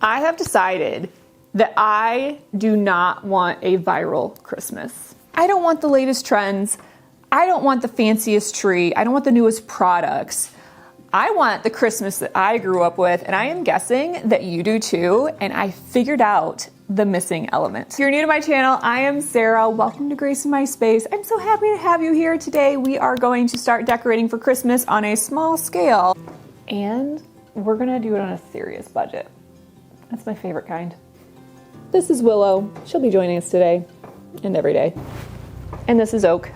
I have decided that I do not want a viral Christmas. I don't want the latest trends. I don't want the fanciest tree. I don't want the newest products. I want the Christmas that I grew up with, and I am guessing that you do too, and I figured out the missing element. If you're new to my channel, I am Sarah. Welcome to Grace in My Space. I'm so happy to have you here today. We are going to start decorating for Christmas on a small scale, and we're gonna do it on a serious budget. That's my favorite kind. This is Willow. She'll be joining us today and every day. And this is Oak.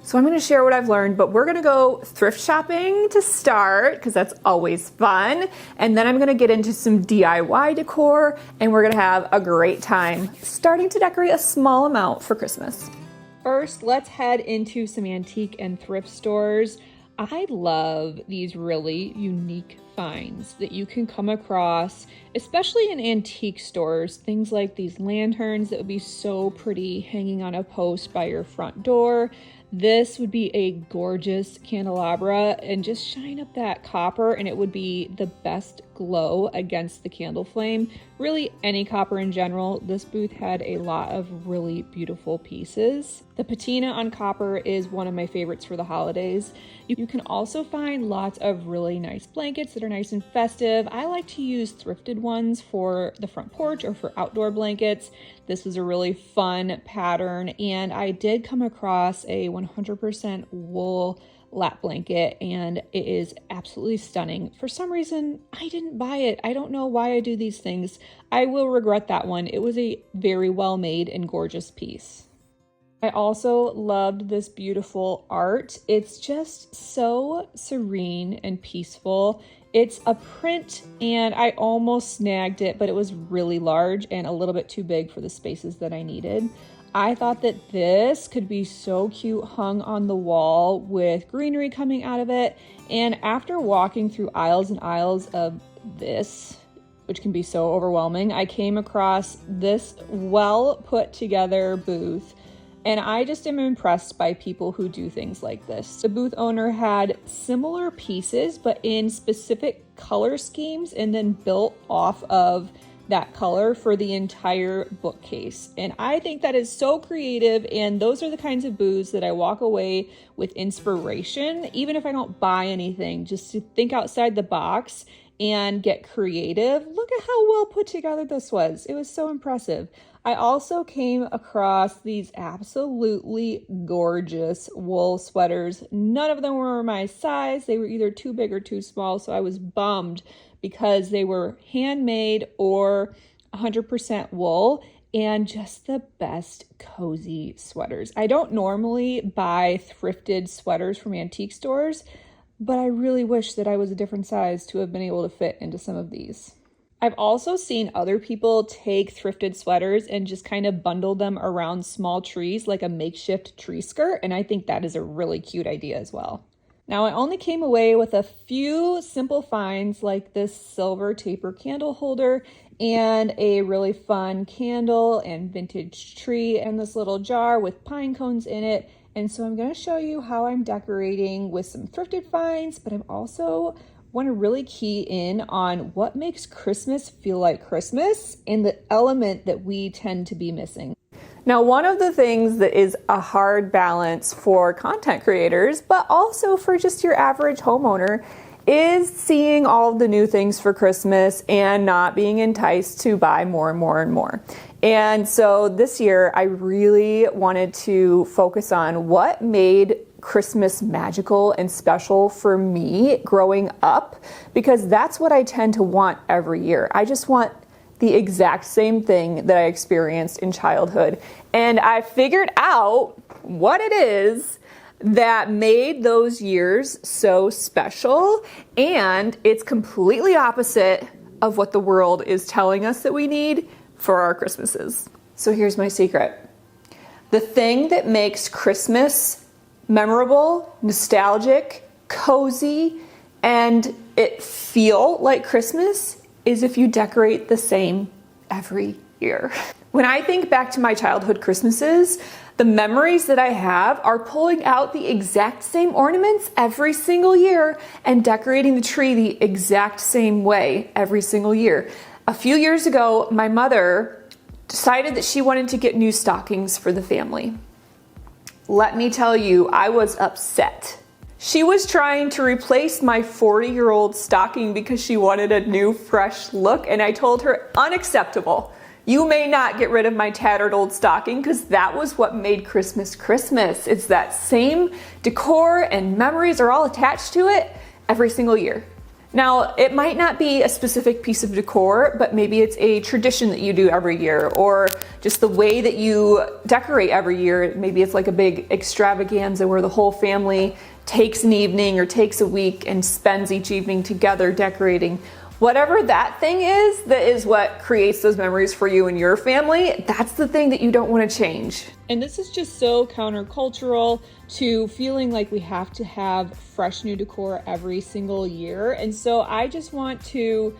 So I'm gonna share what I've learned, but we're gonna go thrift shopping to start, because that's always fun. And then I'm gonna get into some DIY decor, and we're gonna have a great time starting to decorate a small amount for Christmas. First, let's head into some antique and thrift stores. I love these really unique finds that you can come across, especially in antique stores. Things like these lanterns that would be so pretty hanging on a post by your front door. This would be a gorgeous candelabra, and just shine up that copper and it would be the best glow against the candle flame. Really, any copper in general. This booth had a lot of really beautiful pieces. The patina on copper is one of my favorites for the holidays. You can also find lots of really nice blankets that are nice and festive. I like to use thrifted ones for the front porch or for outdoor blankets. This was a really fun pattern, and I did come across a 100% wool lap blanket, and it is absolutely stunning. For some reason, I didn't buy it. I don't know why I do these things. I will regret that one. It was a very well made and gorgeous piece. I also loved this beautiful art. It's just so serene and peaceful. It's a print, and I almost snagged it, but it was really large and a little bit too big for the spaces that I needed. I thought that this could be so cute hung on the wall with greenery coming out of it. And after walking through aisles and aisles of this, which can be so overwhelming, I came across this well put together booth. And I just am impressed by people who do things like this. The booth owner had similar pieces, but in specific color schemes, and then built off of that color for the entire bookcase. And I think that is so creative, and those are the kinds of booths that I walk away with inspiration, even if I don't buy anything, just to think outside the box and get creative. Look at how well put together this was. It was so impressive. I also came across these absolutely gorgeous wool sweaters. None of them were my size. They were either too big or too small, so I was bummed because they were handmade or 100% wool, and just the best cozy sweaters. I don't normally buy thrifted sweaters from antique stores, but I really wish that I was a different size to have been able to fit into some of these. I've also seen other people take thrifted sweaters and just kind of bundle them around small trees like a makeshift tree skirt, and I think that is a really cute idea as well. Now, I only came away with a few simple finds like this silver taper candle holder and a really fun candle and vintage tree and this little jar with pine cones in it. And so I'm going to show you how I'm decorating with some thrifted finds, but I'm also want to really key in on what makes Christmas feel like Christmas and the element that we tend to be missing. Now, one of the things that is a hard balance for content creators, but also for just your average homeowner, is seeing all of the new things for Christmas and not being enticed to buy more and more and more. And so this year, I really wanted to focus on what made Christmas magical and special for me growing up, because that's what I tend to want every year. I just want the exact same thing that I experienced in childhood. And I figured out what it is that made those years so special, and it's completely opposite of what the world is telling us that we need for our Christmases. So here's my secret. The thing that makes Christmas memorable, nostalgic, cozy, and it feel like Christmas is if you decorate the same every year. When I think back to my childhood Christmases, The memories that I have are pulling out the exact same ornaments every single year and decorating the tree the exact same way every single year. A few years ago, my mother decided that she wanted to get new stockings for the family. Let me tell you, I was upset. She was trying to replace my 40-year-old stocking because she wanted a new, fresh look, and I told her, unacceptable. You may not get rid of my tattered old stocking because that was what made Christmas Christmas. It's that same decor and memories are all attached to it every single year. Now, it might not be a specific piece of decor, but maybe it's a tradition that you do every year, or just the way that you decorate every year. Maybe it's like a big extravaganza where the whole family takes an evening or takes a week and spends each evening together decorating. Whatever that thing is, that is what creates those memories for you and your family. That's the thing that you don't want to change. And this is just so countercultural to feeling like we have to have fresh new decor every single year. And so I just want to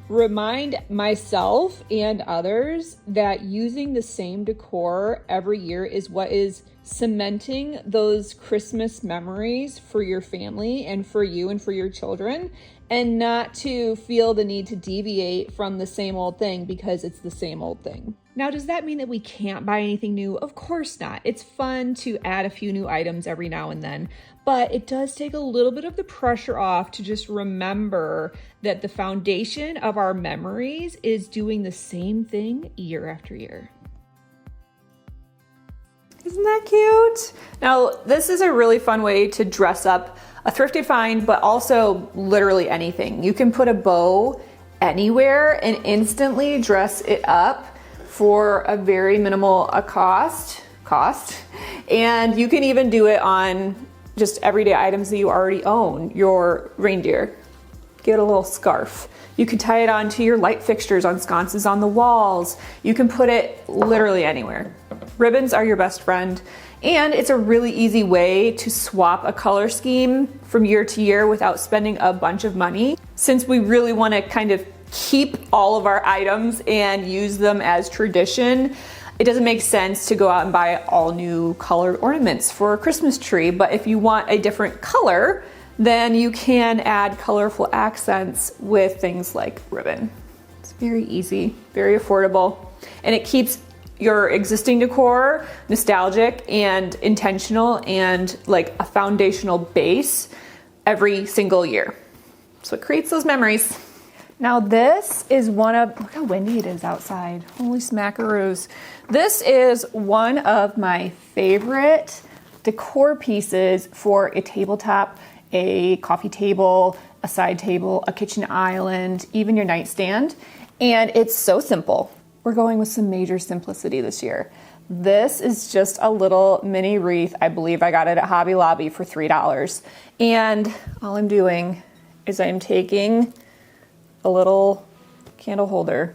remind myself and others that using the same decor every year is what is cementing those Christmas memories for your family and for you and for your children, and not to feel the need to deviate from the same old thing because it's the same old thing. Now, does that mean that we can't buy anything new? Of course not. It's fun to add a few new items every now and then, but it does take a little bit of the pressure off to just remember that the foundation of our memories is doing the same thing year after year. Isn't that cute? Now, this is a really fun way to dress up a thrifted find, but also literally anything. You can put a bow anywhere and instantly dress it up for a very minimal cost. And you can even do it on just everyday items that you already own. Your reindeer, get a little scarf. You can tie it onto your light fixtures on sconces on the walls. You can put it literally anywhere. Ribbons are your best friend. And it's a really easy way to swap a color scheme from year to year without spending a bunch of money. Since we really want to kind of keep all of our items and use them as tradition, it doesn't make sense to go out and buy all new colored ornaments for a Christmas tree. But if you want a different color, then you can add colorful accents with things like ribbon. It's very easy, very affordable, and it keeps your existing decor nostalgic and intentional and like a foundational base every single year. So it creates those memories. Now this is look how windy it is outside. Holy smackaroos. This is one of my favorite decor pieces for a tabletop, a coffee table, a side table, a kitchen island, even your nightstand. And it's so simple. We're going with some major simplicity this year. This is just a little mini wreath. I believe I got it at Hobby Lobby for $3. And all I'm doing is I'm taking a little candle holder.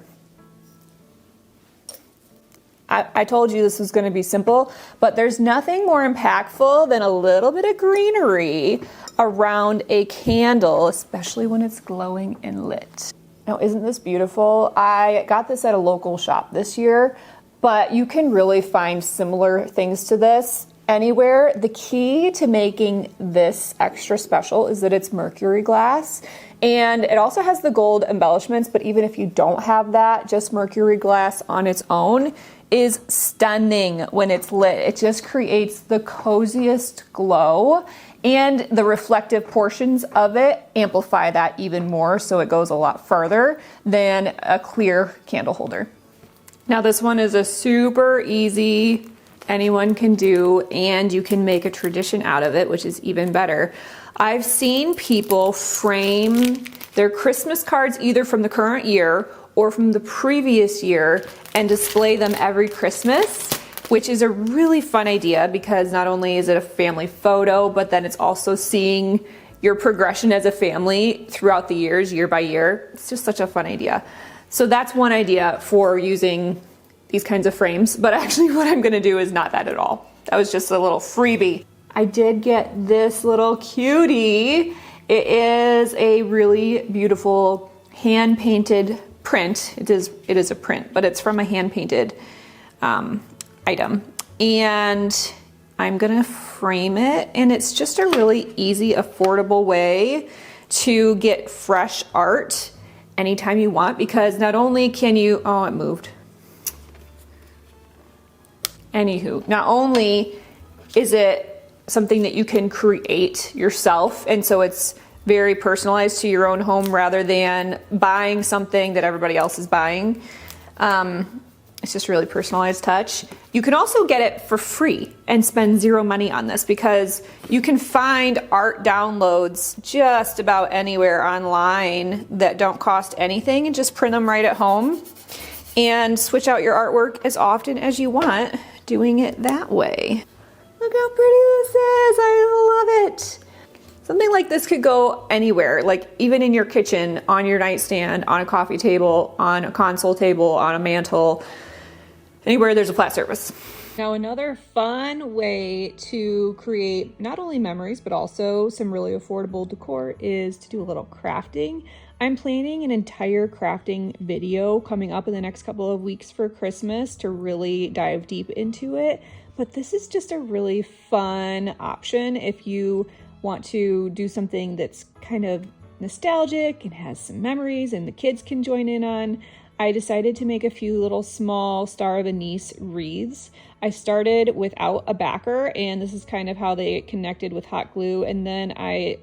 I told you this was going to be simple, but there's nothing more impactful than a little bit of greenery around a candle, especially when it's glowing and lit. Now, isn't this beautiful? I got this at a local shop this year, but you can really find similar things to this anywhere. The key to making this extra special is that it's mercury glass, and it also has the gold embellishments, but even if you don't have that, just mercury glass on its own is stunning when it's lit. It just creates the coziest glow, and the reflective portions of it amplify that even more, so it goes a lot further than a clear candle holder. Now this one is a super easy, anyone can do, and you can make a tradition out of it, which is even better. I've seen people frame their Christmas cards either from the current year or from the previous year and display them every Christmas, which is a really fun idea because not only is it a family photo, but then it's also seeing your progression as a family throughout the years, year by year. It's just such a fun idea. So that's one idea for using these kinds of frames, but actually what I'm gonna do is not that at all. That was just a little freebie. I did get this little cutie. It is a really beautiful hand-painted print. It is a print, but it's from a hand-painted item. and I'm gonna frame it, and it's just a really easy, affordable way to get fresh art anytime you want, because not only can you, oh, it moved. Anywho, not only is it something that you can create yourself, and so it's very personalized to your own home rather than buying something that everybody else is buying. It's just a really personalized touch. You can also get it for free and spend zero money on this, because you can find art downloads just about anywhere online that don't cost anything, and just print them right at home and switch out your artwork as often as you want doing it that way. Look how pretty this is, I love it. Something like this could go anywhere, like even in your kitchen, on your nightstand, on a coffee table, on a console table, on a mantle, anywhere there's a flat surface. Now, another fun way to create not only memories, but also some really affordable decor is to do a little crafting. I'm planning an entire crafting video coming up in the next couple of weeks for Christmas to really dive deep into it. But this is just a really fun option if you want to do something that's kind of nostalgic and has some memories and the kids can join in on. I decided to make a few little small Star of Anise wreaths. I started without a backer, and this is kind of how they connected with hot glue, and then I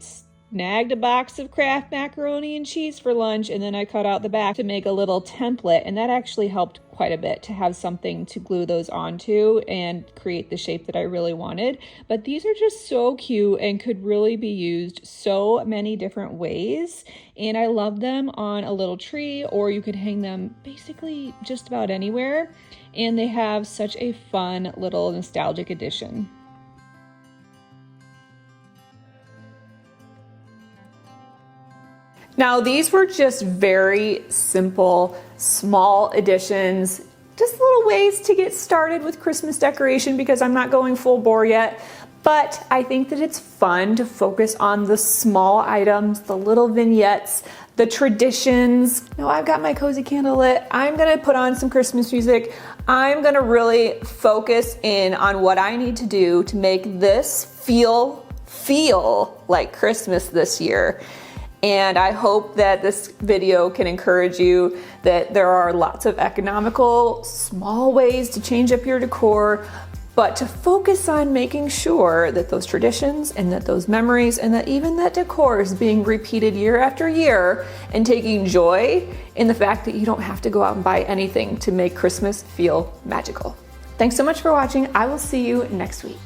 snagged a box of Kraft macaroni and cheese for lunch, and then I cut out the back to make a little template, and that actually helped quite a bit to have something to glue those onto and create the shape that I really wanted. But these are just so cute and could really be used so many different ways, and I love them on a little tree, or you could hang them basically just about anywhere, and they have such a fun little nostalgic addition. Now, these were just very simple, small additions, just little ways to get started with Christmas decoration, because I'm not going full bore yet. But I think that it's fun to focus on the small items, the little vignettes, the traditions. Now I've got my cozy candle lit. I'm gonna put on some Christmas music. I'm gonna really focus in on what I need to do to make this feel like Christmas this year. And I hope that this video can encourage you that there are lots of economical, small ways to change up your decor, but to focus on making sure that those traditions and that those memories and that even that decor is being repeated year after year, and taking joy in the fact that you don't have to go out and buy anything to make Christmas feel magical. Thanks so much for watching. I will see you next week.